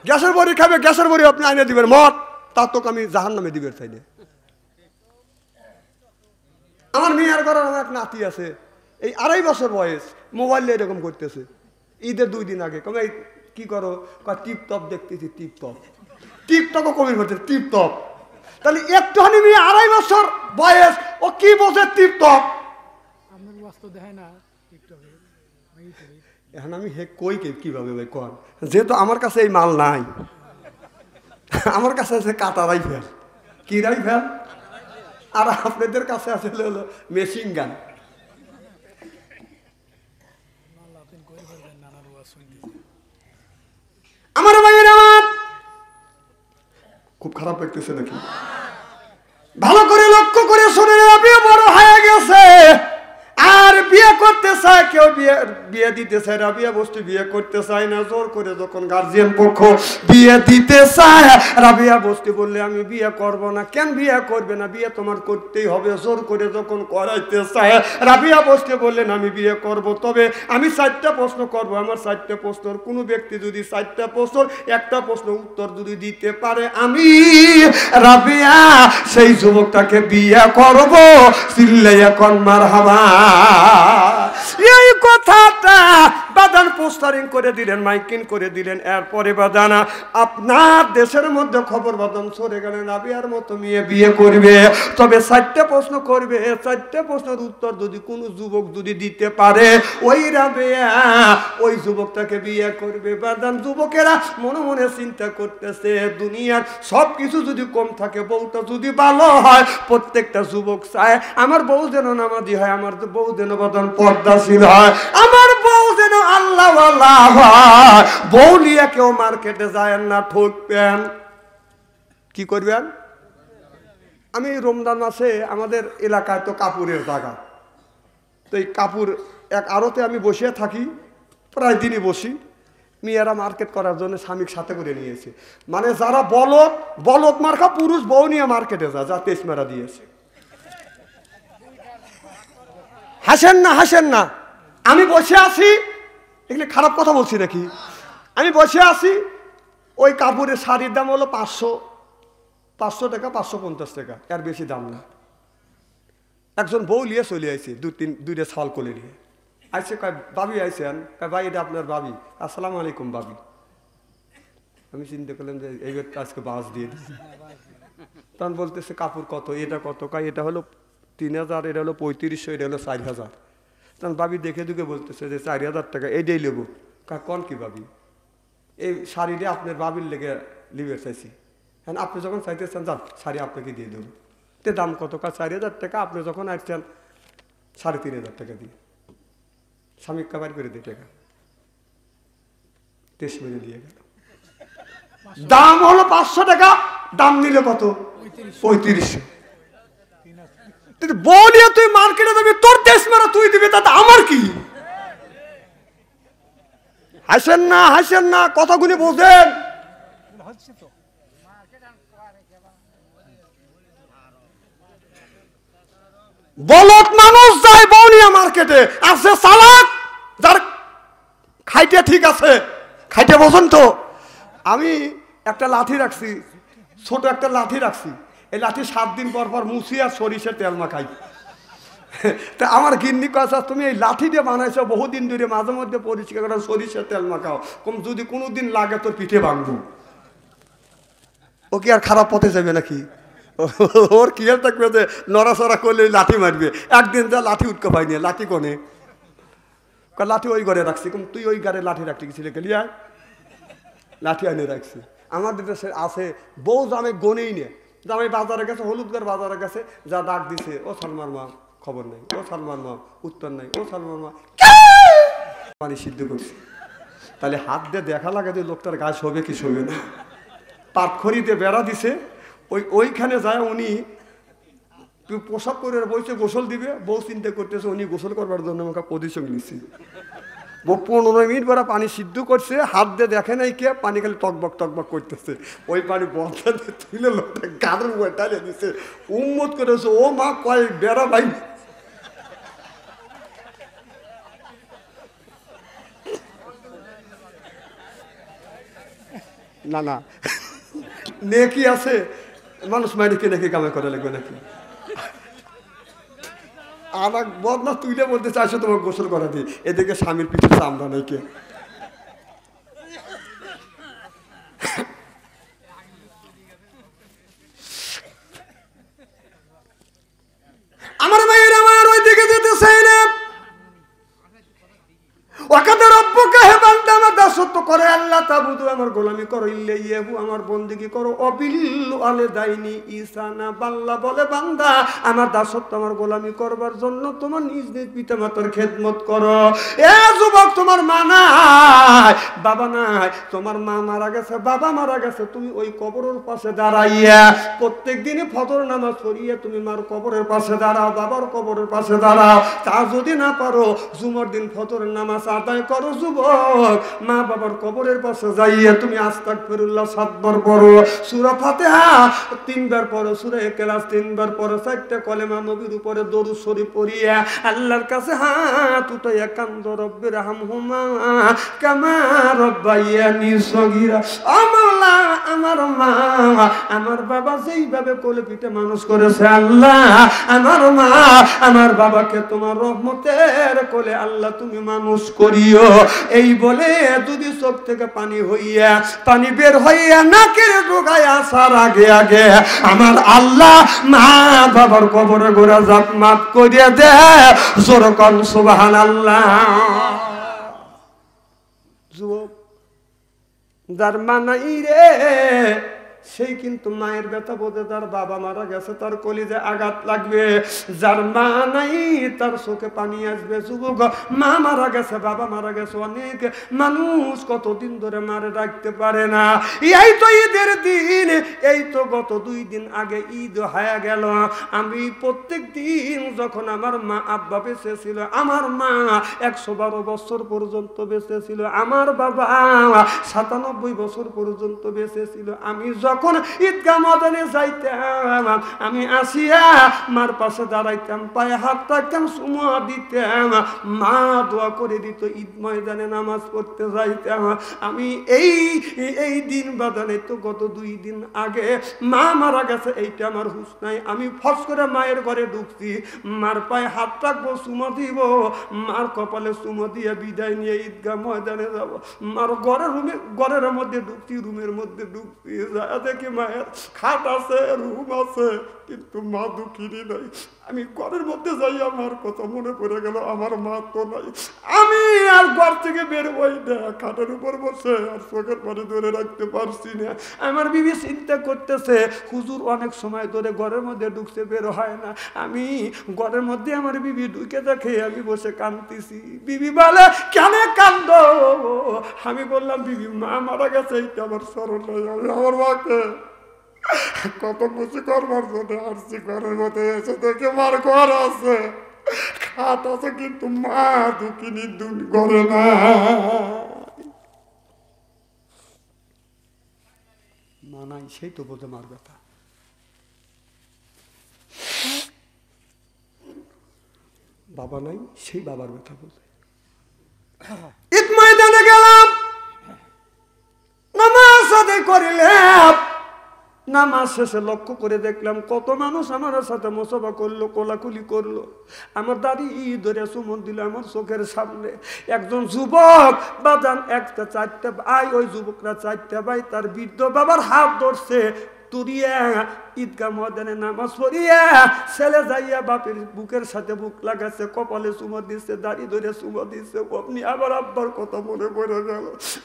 গ্যাসের বড়ি খাবে, গ্যাসের বড়ি আপনি আইনে দিবেন, মত তার তোকে আমি জাহান্নামে দিবেন চাইলে। আমার মেয়ের ঘরে আমার এক নাতি আছে, এই 2.5 বছর বয়স, মোবাইল এরকম করতেছে। ঈদের 2 দিন আগে কমে, কি করো? টিপটপ দেখতেছি, টিপটপও কমে করছে, টিপটপ। তাহলে একটুখানি মেয়ে 2.5 বছর বয়স, ও কি বোঝে টিপটপ? এখন আমি কই কিভাবে ভাই কন, যেহেতু আমার কাছে এই মাল নাই, আমার কাছে আছে কাটা রাইফেল। কি রাইফেল? আর আপনাদের কাছে আছে হলো মেশিন গান। আমার ভাইয়ের, আমার খুব খারাপ লাগতেছে নাকি? ভালো করে লক্ষ্য করে শুনে, বিয়ে বড় হয়ে গেছে আর বিয়ে করতে চায়, কেউ বিয়ে দিতে চায়, রাবিয়া বস্তু বিয়ে করতে চায় না। জোর করে যখন গার্জিয়ান পক্ষ বিয়ে দিতে চায়, রাবিয়া বস্তু বললে আমি বিয়ে করব না। কেন বিয়ে করবে না? বিয়ে তোমার করতেই হবে। জোর করে যখন করাইতে চায়, রাবিয়া বস্তু বললেন আমি বিয়ে করব, তবে আমি 4টা প্রশ্ন করব। আমার 4টা প্রশ্নের কোনো ব্যক্তি যদি 4টা প্রশ্ন একটা প্রশ্ন উত্তর যদি দিতে পারে, আমি রাবিয়া সেই যুবকটাকে বিয়ে করব। চিল্লাইয়া কোন মারহাবা। এই কথাটা বাদান পোস্টারিং করে দিলেন, মাইকিং করে দিলেন। এরপরে বাদানা আপনার দেশের মধ্যে খবর বাদাম সরে গেলেন রাবিয়ার মতো মেয়ে বিয়ে করবে, তবে 4টে প্রশ্ন করবে। 4টে প্রশ্নের উত্তর যদি কোনো যুবক যদি দিতে পারে, ওই রাবিয়া ওই যুবকটাকে বিয়ে করবে। বাদান যুবকেরা মনে মনে চিন্তা করতেছে, দুনিয়ার সব কিছু যদি কম থাকে, বউটা যদি ভালো হয়, প্রত্যেকটা যুবক চায় আমার বউ যেন নামাজি হয়, আমার বউ যেন বাদান পর্দাশীল হয়, আমার বউ যেন আল্লাহওয়ালা হয়। বউ নিয়ে কেউ মার্কেটে যায় না, ঠকবেন। কি করবেন? আমি রমজান মাসে আমাদের এলাকায় তো কাপড়ের জায়গা, তো এই কাপড় এক আড়তে আমি বসে থাকি, প্রায় দিনই বসি। মেয়েরা মার্কেট করার জন্য স্বামীর সাথে করে নিয়েছে। মানে যারা বলদ মার্কা পুরুষ বউ নিয়ে মার্কেটে যায়, যা তেজমেরা দিয়েছে। হাসেন না, হাসেন না। আমি বসে আছি, এগুলি খারাপ কথা বলছি নাকি? আমি বসে আছি, ওই কাপড়ের শাড়ির দাম হলো 500 টাকা, 550 টাকা, এর বেশি দাম না। একজন বউ নিয়ে চলে আইছে, দুইটা ছাল কোলে নিয়ে আইসে। কয় বাবি আইসেন? কয় ভাই এটা আপনার বাবি। আসসালামু আলাইকুম বাবি। আমি চিন্তা করলাম যে এইবার আজকে বাস দিয়ে দিচ্ছি। তখন বলতেছে কাপড় কত, এটা কত? কয় এটা হলো 3000, এটা হলো 3500, এটা হলো 4000। তখন বাবি দেখে দুকে বলতেছে যে 4000 টাকা এইটাই নেবো। কয় কোন কি বাবি? এই শাড়িটা আপনার বাবির লেগে লিবে চাইছি। হ্যাঁ, আপনি যখন চাইতেছেন যান শাড়ি আপনাকে দিয়ে দেবো। তে দাম কত? কাজ 4000 টাকা। আপনি যখন আসছেন 3500 টাকা দিয়ে স্বামী কাবার করে দিয়ে টাকা 23 মিনিট দিয়ে গেল। দাম হলো 500 টাকা, দাম নিলে কত? 3500। বউ নিয়ে তুই মার্কেটে যাবি, তোর দেশ মারা তুই দিবি, তাতে আমার কি? হাসেন না, হাসেন না, কথাগুলি বোঝেন। বলদ মানুষ যায় বউ নিয়ে মার্কেটে, আছে চালাক, যার খাইতে ঠিক আছে, খাইতে বোঝেন তো। আমি একটা লাঠি রাখছি, ছোট একটা লাঠি রাখছি। এই লাঠি 7 দিন পর পর মুছি আর সরিষার তেল মাখাই। তা আমার গিন্নি কথা, তুমি এই লাঠি দিয়ে বানাইছো বহুদিন ধরে, মাঝে মধ্যে পরিষ্কার করে সরিষার তেল মাখাও, কম যদি কোনোদিন লাগে তোর পিঠে ভাঙবো। ও কি আর খারাপ পথে যাবে নাকি? ওর কি থাকবে যে নড়াচড়া করলে লাঠি মারবে। একদিন যা লাঠি উৎকে পাইনি, লাঠি কোনে? লাঠি ওই ঘরে রাখছি। কম তুই ওই ঘরে লাঠি রাখতে গেছিলে গেলিয়া? লাঠি আনে রাখছি। আমাদের দেশে আছে বউ জামে গনেই নে, জামাই বাজারে গেছে, হলুদগড় বাজারে গেছে, যা ডাক দিছে, ও সালমান মা খবর নেই, ও সালমান মা উত্তর নাই, ও সালমান মা পানি সিদ্ধ করছে। তাহলে হাত দিয়ে দেখা লাগে যে লোকটার গাছ হবে কি শোবে না। পাটখড়িতে বেড়া দিছে, ওইখানে যায় উনি পোশাক করে বইছে, গোসল দিবে। বউ চিন্তা করতেছে উনি গোসল করবার জন্য আমাকে পজিশন নিচ্ছি। বউ 15 মিনিট বেড়া পানি সিদ্ধ করছে, হাত দিয়ে দেখে নাই কে, পানি খালি টকবক টকবক করতেছে। ওই পানি বন্ধ তুলে লোকটা গাড়ের উপর টালিয়ে দিচ্ছে, উম্মত করেছে। ও মা কয় বেড়া ভাই। না না, নেকি আছে, মানুষ মাইকে নাকি কামে করে লাগবে নাকি? আমার বদনা তুইলে বলতে চাইছো তোমাকে গোসল করা দিই, এদিকে স্বামীর পিঠে চামড়া নেই কে। আমার মেয়ের আমার ওই দিকে যেতেছে না। আমার দাসত্ব করে আল্লাহ তাবুদু, আমার গোলামি করো, ইল্লাহু আমার বন্দেগী করো, অবিল্লু আলে দাইনি ইসানা, বাল্লা বলে বান্দা আমার দাসত্ব আমার গোলামি করবার জন্য তোমার নিজ নিজ পিতা মাতার খেদমত করো। এ যুবক, তোমার মা নাই, বাবা নাই, তোমার মা মারা গেছে, বাবা মারা গেছে, তুমি ওই কবরের পাশে দাঁড়াইয়া প্রত্যেক দিনে ফজর নামাজ পড়িয়ে তুমি মার কবরের পাশে দাঁড়াও, বাবার কবরের পাশে দাঁড়াও। তা যদি না পারো জুমার দিন ফজরের নামাজ আদায় করো। যুবক, মা বাবার কবরের পাশে কাছে যাইয়া তুমি আস্তাগফিরুল্লাহ 7 বার পড়ো, সূরা ফাতিহা 3 বার পড়ো, সূরা ইখলাস 3 বার পড়ো, 4টা কলেমা নবীর উপরে দরুদ শরীফ পড়িয়া আল্লাহর কাছে হাত উঠাইয়া কান্দো, রব্বির হামহুমা কামা রব্বায়ানি সগীরা। আমলা আমার মা আমার বাবা যেইভাবে কোলে পিঠে মানুষ করেছে আল্লাহ, আমার মা আমার বাবাকে তোমার রহমতের কোলে আল্লাহ তুমি মানুষ করিও। এই বলে যদি চোখ থেকে পানি বের হইয়া নাকের ঢোকায় আসার আগে আগে আমার আল্লাহ মা বাবার কবরে গোড়া জাপ মাফ করিয়া দে, জোর কর সুবহানাল্লাহ। যুবক যার মা নাই রে সেই কিন্তু মায়ের ব্যথা বোঝে, যার বাবা মারা গেছে তার কলিজায় আঘাত লাগবে, যার মা নাই তার চোখে পানি আসবে। যুবক মা মারা গেছে, বাবা মারা গেছে, অনেক মানুষ কতদিন ধরে মারে রাখতে পারে না। এই তো ঈদের দিন, এই তো গত 2 দিন আগে ঈদ হয়ে গেল। আমি প্রত্যেক দিন যখন আমার মা আব্বা বেঁচে ছিল, আমার মা 112 বছর পর্যন্ত বেঁচে ছিল, আমার বাবা 97 বছর পর্যন্ত বেঁচে ছিল। আমি যখন ঈদগাহ ময়দানে যাইতাম, আমি আসিয়া মার পাশে দাঁড়াইতাম, পায়ে হাত রাখতাম, চুমা দিতাম, মা দোয়া করে দিত, ঈদ ময়দানে নামাজ পড়তে যাইতাম। আমি এই দিন বাদানে তো গত 2 দিন আগে মা মারা গেছে, এইটা আমার হুঁশ নাই। আমি ফস করে মায়ের ঘরে ঢুকছি, মার পায়ে হাত রাখবো, চুমা দিব, মার কপালে চুমা দিয়ে বিদায় নিয়ে ঈদগাহ ময়দানে যাব। মার ঘরের মধ্যে ঢুকছি, রুমের মধ্যে ঢুকছি, দেখি মায়ের খাট আছে, রুম আছে, কিন্তু মা দুঃখিনী নাই। আমি ঘরের মধ্যে যাই, আমার কথা মনে পড়ে গেল, আমার মা তো নাই। আমি আর ঘর থেকে বের হই না, খাটের উপর বসে আর চোখের পানি ধরে রাখতে পারছি না। আমার বিবি চিন্তা করতেছে, হুজুর অনেক সময় ধরে ঘরের মধ্যে ঢুকছে, বের হয় না। আমি ঘরের মধ্যে আমার বিবি ঢুকে দেখে আমি বসে কাঁদতেছি। বিবি বলে, কেন কান্দ? আমি বললাম, বিবি মা মারা গেছে, এইটা আমার স্মরণ নাই। আমি আমার মাকে কত কিছু করবার জন্য আসছি, ঘরের মধ্যে এসে দেখে মার ঘর আছে, খাট আছে, কিন্তু মা দুঃখিনী ঘরে না। মা নাই, সেই তো বোঝে মার কথা। বাবা নাই, সেই বাবার কথা বোঝে। ঈদ ময়দানে গেলাম, নামাজ আদায় করিলাম, নামাজ শেষে লক্ষ্য করে দেখলাম কত মানুষ আমার সাথে মোসাফা করলো, কোলাকুলি করলো, আমার দাড়ি ধরে চুমন দিল আমার চোখের সামনে। একজন যুবক বাজান, 1-4 ভাই, ওই যুবকরা 4 ভাই, তার বৃদ্ধ বাবার হাত ধরছে, তুরিয়া ঈদগাহ ময়দানে নামাজ পড়িয়া ছেলে যাইয়া বাপের বুকের সাথে বুক লাগাচ্ছে, কপালে চুমো দিচ্ছে, দাড়ি ধরে চুমো দিচ্ছে। অমনি আবার আব্বার কথা মনে পড়ে গেল,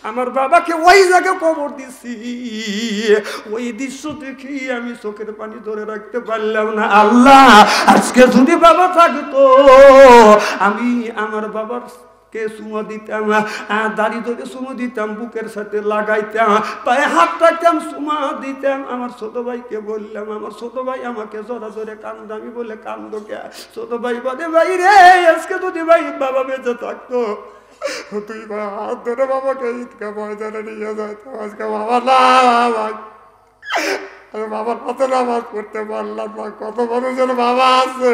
আমার বাবাকে ওই জায়গায় কবর দিচ্ছি। ওই দৃশ্য দেখি আমি চোখের পানি ধরে রাখতে পারলাম না। আল্লাহ, আজকে যদি বাবা থাকতো, আমি আমার বাবার কে চুমো দিতাম, দাড়ি ধরে চুমো দিতাম, বুকের সাথে লাগাইতাম, পায়ে হাত রাখতাম, চুমা দিতাম। আমার ছোট ভাইকে বললাম, আমার ছোট ভাই আমাকে জোরে জোরে কান্দ। আমি বলে, কান্দো কে? ছোট ভাই বলে, ভাই রে, আজকে যদি ভাই বাবা বেঁচে থাকতো, তুই হাত ধরে বাবাকে ঈদগাহ ময়দানে নিয়ে যাইতাম। আজকে বাবা না, বাবার হাতে নামাজ পড়তে পারলাম না। কত মানুষের বাবা আছে,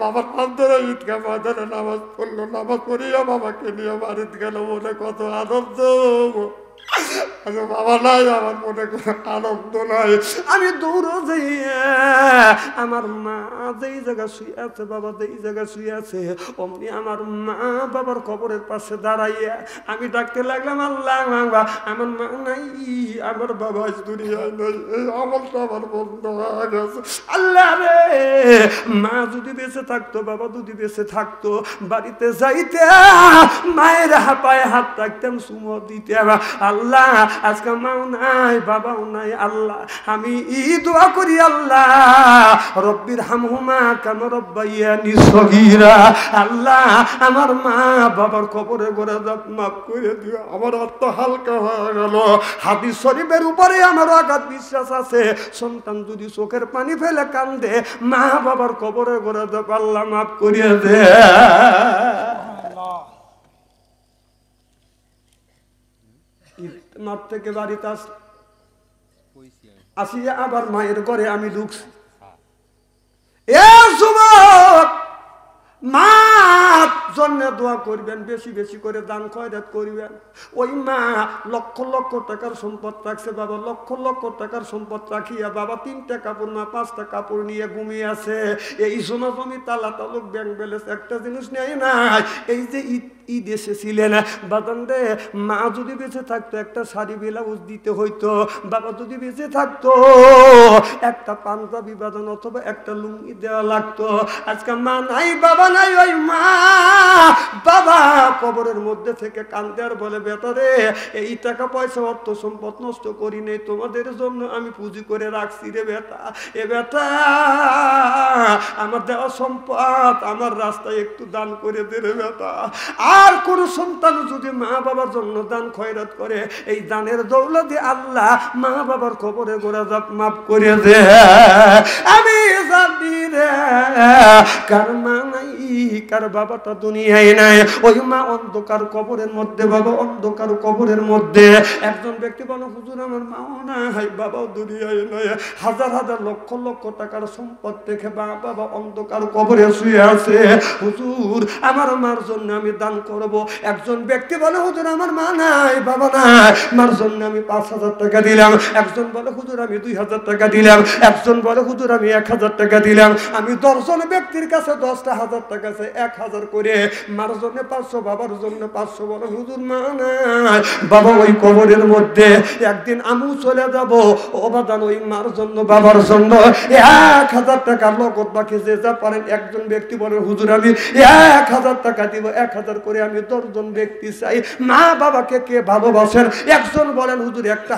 বাবার হাত ধরে ঈদগাহ ময়দানে নামাজ পড়লো, নামাজ পড়িয়া বাবাকে নিয়ে বাড়িতে গেল, মনে কত আনন্দ। বাবা নাই, আমার মনে কোনো আনন্দ নাই। আমি দৌড়ো যাইয়া আমার মা যেই জায়গা শুয়ে আছে, বাবা যেই জায়গা শুয়ে আছে, অমনি আমার মা বাবার কবরের পাশে দাঁড়াইয়া আমি ডাকতে লাগলাম, আল্লাহ, আমার মা নাই, আমার বাবা দুনিয়ায় নাই, এই আমলটা আমার বন্ধ হয়ে গেছে। আল্লাহ রে, মা যদি বেঁচে থাকতো, বাবা যদি বেঁচে থাকতো, বাড়িতে যাইতে মায়ের পায়ে হাত রাখতাম, চুমো দিতাম। আল্লাহ, আজকে মাও নাই, বাবাও নাই। আল্লাহ, আমি দোয়া করি, আল্লাহ, রব্বির হামহুমা কামা রব্বায়ানি সগীরা। আল্লাহ, আমার মা বাবার কবরে গোরা জাপ মাফ করে দিও। আমার আত্মা হালকা হয়ে গেল। হাদিস শরীফের উপরে আমার আঘাত বিশ্বাস আছে, সন্তান যদি চোখের পানি ফেলে কান্দে, মা বাবার কবরে গোরা জাপ আল্লাহ মাফ করিয়ে দে। মাঠ থেকে বাড়িতে আসিয়া আবার মায়ের ঘরে আমি ঢুকছি। এ যুবক, মার জন্য দোয়া করবেন, বেশি বেশি করে দান খয়রাত করবেন। ওই মা লক্ষ লক্ষ টাকার সম্পদ রাখছে বাবা, লক্ষ লক্ষ টাকার সম্পদ রাখিয়া বাবা 3টা কাপড় না 5টা কাপড় নিয়ে ঘুমিয়ে আছে। এই সোনা জমি তালা তালুক ব্যাংক ব্যালেন্স একটা জিনিস নেয় নাই। এই যে ঈদ এসেছিলেন বাদান রে, মা যদি বেঁচে থাকতো একটা শাড়ি ব্লাউজ দিতে হইতো, বাবা যদি বেঁচে থাকতো একটা পাঞ্জাবি বাদান অথবা একটা লুঙ্গি দেওয়া লাগতো। আজকে মা নাই, বাবা নাই, ওই মা বাবা কবরের মধ্যে থেকে কান্দে আর বলে, বেটারে এই টাকা পয়সা অর্থ সম্পদ নষ্ট করি নেই, তোমাদের জন্য আমি পুঁজি করে রাখছি রে বেটা। এ বেটা, আমার দেওয়া সম্পদ আমার রাস্তায় একটু দান করে দে রে বেটা। আর কোন সন্তান যদি মা বাবার জন্য দান খয়রাত করে, এই দানের দৌলতে আল্লাহ মা বাবার কবরে গোড়া জাপ মাফ করে দে। আমি জানি রে, কার মা নাই, কার বাবাটা দুনিয়ায় নাই, ওই মা অন্ধকার কবরের মধ্যে, বাবা অন্ধকার কবরের মধ্যে। একজন ব্যক্তি বলে, হুজুর আমার মাও নাই, বাবাও দুনিয়ায় নাই, হাজার হাজার লক্ষ লক্ষ টাকার সম্পদ দেখে বাবা অন্ধকার কবরে শুয়ে আছে, হুজুর আমার মার জন্য আমি দান করব। একজন ব্যক্তি বলে, হুজুর আমার মা নাই, বাবা নাই, মার জন্য আমি 5,000 টাকা দিলাম। একজন বলে, হুজুর আমি 2,000 টাকা দিলাম। একজন বলে, হুজুর আমি 1,000 টাকা দিলাম। আমি 10 জন ব্যক্তির কাছে 10টা হাজার টাকা আছে, 1,000 করে। মার জন্য 500, বাবার জন্য 500। বলে, হুজুর মা নাই, বাবা ওই কবরের মধ্যে। একদিন আমিও চলে যাব, ও বাদান ওই মার জন্য বাবার জন্য 1,000 টাকা নগদ বাকি যে যা পারেন। একজন ব্যক্তি বলে, হুজুর আমি 1,000 টাকা দিব, 1,000 করে আমি 10 জন ব্যক্তি চাই। মা বাবাকে কে ভালোবাসেন? একজন বলেন, হুজুর একটা